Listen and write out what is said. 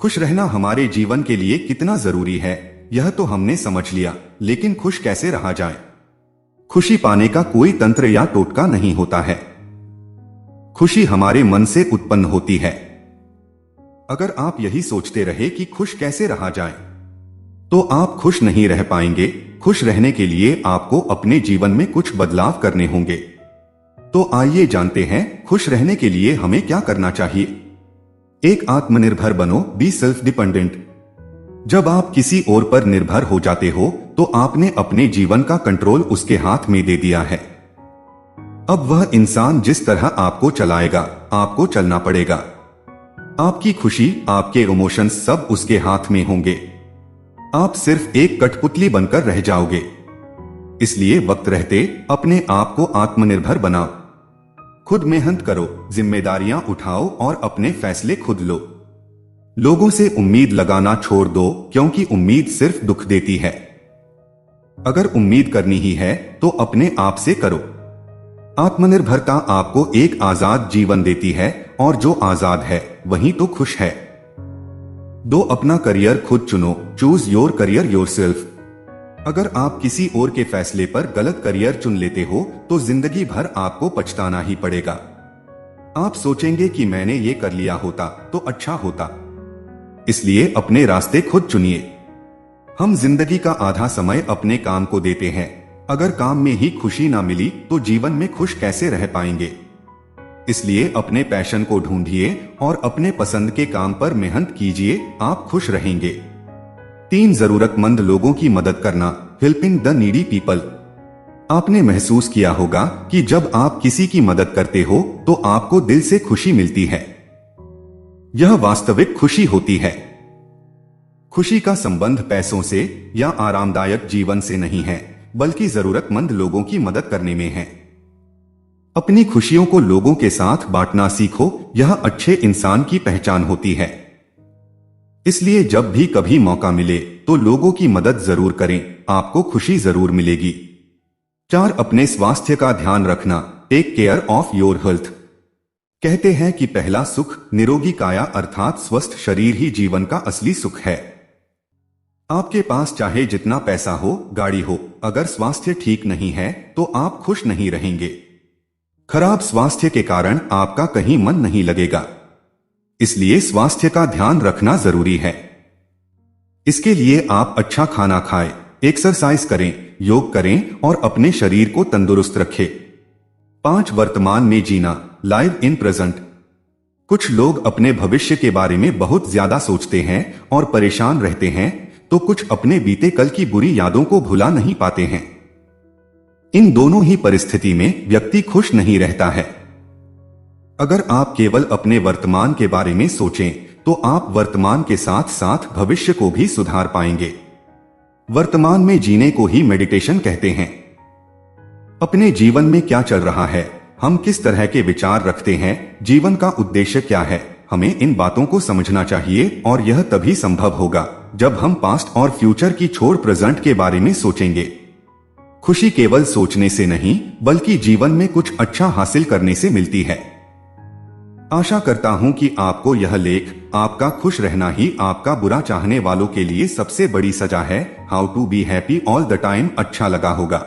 खुश रहना हमारे जीवन के लिए कितना जरूरी है यह तो हमने समझ लिया, लेकिन खुश कैसे रहा जाए। खुशी पाने का कोई तंत्र या टोटका नहीं होता है। खुशी हमारे मन से उत्पन्न होती है। अगर आप यही सोचते रहे कि खुश कैसे रहा जाए, तो आप खुश नहीं रह पाएंगे। खुश रहने के लिए आपको अपने जीवन में कुछ बदलाव करने होंगे। तो आइए जानते हैं खुश रहने के लिए हमें क्या करना चाहिए। एक आत्मनिर्भर बनो, बी सेल्फ डिपेंडेंट। जब आप किसी और पर निर्भर हो जाते हो तो आपने अपने जीवन का कंट्रोल उसके हाथ में दे दिया है। अब वह इंसान जिस तरह आपको चलाएगा, आपको चलना पड़ेगा। आपकी खुशी, आपके इमोशंस सब उसके हाथ में होंगे। आप सिर्फ एक कठपुतली बनकर रह जाओगे। इसलिए वक्त रहते अपने आप को आत्मनिर्भर बनाओ। खुद मेहनत करो, जिम्मेदारियां उठाओ और अपने फैसले खुद लो। लोगों से उम्मीद लगाना छोड़ दो, क्योंकि उम्मीद सिर्फ दुख देती है। अगर उम्मीद करनी ही है तो अपने आप से करो। आत्मनिर्भरता आपको एक आजाद जीवन देती है, और जो आजाद है वही तो खुश है। दो अपना करियर खुद चुनो, चूज योर करियर योरसेल्फ। अगर आप किसी और के फैसले पर गलत करियर चुन लेते हो तो जिंदगी भर आपको पछताना ही पड़ेगा। आप सोचेंगे कि मैंने ये कर लिया होता तो अच्छा होता। इसलिए अपने रास्ते खुद चुनिए। हम जिंदगी का आधा समय अपने काम को देते हैं। अगर काम में ही खुशी ना मिली तो जीवन में खुश कैसे रह पाएंगे। इसलिए अपने पैशन को ढूंढिए और अपने पसंद के काम पर मेहनत कीजिए, आप खुश रहेंगे। 3 जरूरतमंद लोगों की मदद करना, हेल्पिंग द नीडी पीपल। आपने महसूस किया होगा कि जब आप किसी की मदद करते हो तो आपको दिल से खुशी मिलती है। यह वास्तविक खुशी होती है। खुशी का संबंध पैसों से या आरामदायक जीवन से नहीं है, बल्कि जरूरतमंद लोगों की मदद करने में है। अपनी खुशियों को लोगों के साथ बांटना सीखो, यह अच्छे इंसान की पहचान होती है। इसलिए जब भी कभी मौका मिले तो लोगों की मदद जरूर करें, आपको खुशी जरूर मिलेगी। 4 अपने स्वास्थ्य का ध्यान रखना, take care of your health. कहते हैं कि पहला सुख निरोगी काया अर्थात स्वस्थ शरीर ही जीवन का असली सुख है। आपके पास चाहे जितना पैसा हो, गाड़ी हो, अगर स्वास्थ्य ठीक नहीं है तो आप खुश नहीं रहेंगे। खराब स्वास्थ्य के कारण आपका कहीं मन नहीं लगेगा। इसलिए स्वास्थ्य का ध्यान रखना जरूरी है। इसके लिए आप अच्छा खाना खाएं, एक्सरसाइज करें, योग करें और अपने शरीर को तंदुरुस्त रखें। 5 वर्तमान में जीना, लाइव इन प्रेजेंट। कुछ लोग अपने भविष्य के बारे में बहुत ज्यादा सोचते हैं और परेशान रहते हैं, तो कुछ अपने बीते कल की बुरी यादों को भुला नहीं पाते हैं। इन दोनों ही परिस्थिति में व्यक्ति खुश नहीं रहता है। अगर आप केवल अपने वर्तमान के बारे में सोचें तो आप वर्तमान के साथ साथ भविष्य को भी सुधार पाएंगे। वर्तमान में जीने को ही मेडिटेशन कहते हैं। अपने जीवन में क्या चल रहा है, हम किस तरह के विचार रखते हैं, जीवन का उद्देश्य क्या है, हमें इन बातों को समझना चाहिए। और यह तभी संभव होगा जब हम पास्ट और फ्यूचर की छोड़ प्रेजेंट के बारे में सोचेंगे। खुशी केवल सोचने से नहीं, बल्कि जीवन में कुछ अच्छा हासिल करने से मिलती है। आशा करता हूं कि आपको यह लेख, आपका खुश रहना ही आपका बुरा चाहने वालों के लिए सबसे बड़ी सजा है, how to be happy all the time, अच्छा लगा होगा।